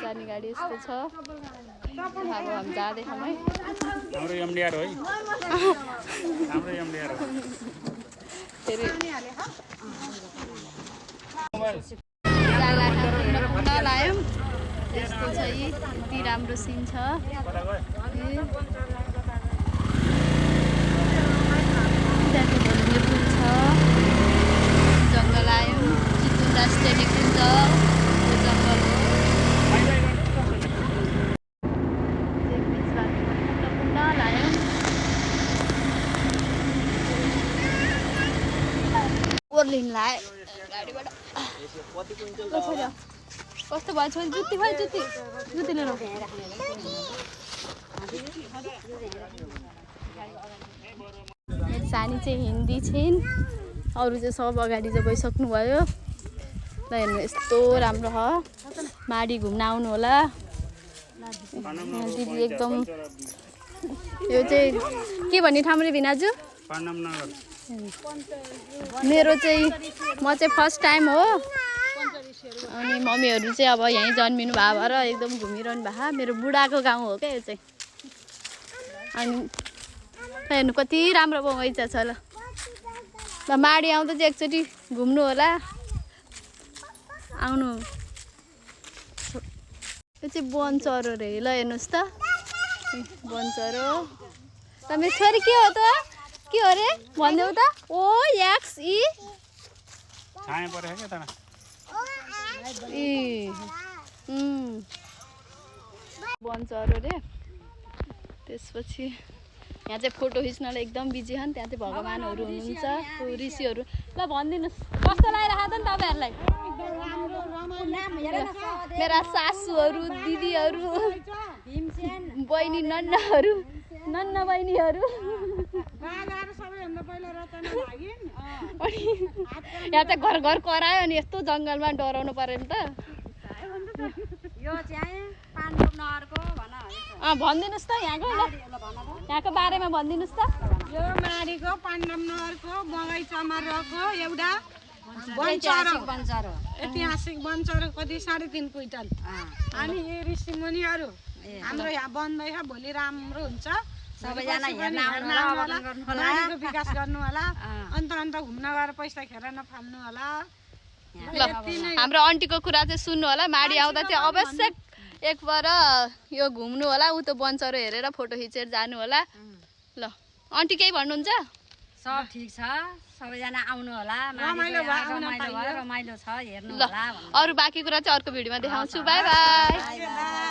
जाने गाडी यस्तो छ। अब हामी जाँदैछौँ है। हाम्रो एमडीआर हो है। हाम्रो एमडीआर हो। फेरि जाँदा लायौँ। यस्तो छ यी यति राम्रो सिन छ। त्यहाँको धुम्ने पुल छ। जङ्गल आयौँ। चितवन राष्ट्रिय निकुञ्ज यो जङ्गल हो। लायौँ। ओर्लिन लायो गाडीबाट। कस्तो भयो छोरी? जुत्ती भयो जुत्ती जुत्ती लिएर मेरो सानी चाहिँ हिन्दी छिन्। अरू चाहिँ सब अगाडि चाहिँ गइसक्नु भयो। ल हेर्नु यस्तो राम्रो छ। माडी घुम्न आउनु होला। दिदी एकदम यो चाहिँ के भन्ने ठाउँ रे भिनाजु? मेरो चाहिँ म चाहिँ फर्स्ट टाइम हो। अनि मम्मीहरू चाहिँ अब यहीँ जन्मिनु भएको भएर एकदम घुमिरहनु भएको। मेरो बुढाको गाउँ हो क्या यो चाहिँ। अनि हेर्नु कति राम्रो बगैँचा छ। ल माडी आउँदा चाहिँ एकचोटि घुम्नु होला। आउनु। यो चाहिँ बनचरो रे। ल हेर्नुहोस् त बनचरो। त मेरो छोरी के हो त? के हो रे भनिदेऊ त? ओ एक्स ई छाया परेछ के त? बनचरो रे। त्यसपछि यहाँ चाहिँ फोटो खिच्नलाई एकदम बिजी छन्। त्यहाँ चाहिँ भगवानहरू हुनुहुन्छ ऋषिहरू। ल भनिदिनुहोस् कस्तो लागिरहेको त नि तपाईँहरूलाई? मेरा सासूहरू दिदीहरू बहिनी नन्नाहरू नन्ना बहिनीहरू। यहाँ चाहिँ घर घर करायो अनि यस्तो जङ्गलमा डराउनु पर्यो नि त। भनिदिनुहोस् त यहाँको। ल यहाँको बारेमा भनिदिनुहोस् त। यो माडीको पाण्डव नगरको बगैँचामा रहेको एउटा ऐतिहासिक वनचरो कति 3.5 क्विन्टल। अनि यी ऋषिमुनिहरू हाम्रो यहाँ बन्दैछ। भोलि राम्रो हुन्छ। सबैजना माडीको विकास गर्नु होला। अन्त घुम्न गएर पैसा खेर नफाल्नु होला। ल हाम्रो आन्टीको कुरा चाहिँ सुन्नु होला। माडी आउँदा चाहिँ अवश्य एकबार यो घुम्नु होला। ऊ त बनचरो हेरेर फोटो खिचेर जानु होला। ल आन्टी केही भन्नुहुन्छ? सब ठिक छ। सबैजना आउनु होला। रमाइलो छ हेर्नु होला। अरू बाँकी कुरा चाहिँ अर्को भिडियोमा देखाउँछु। By by.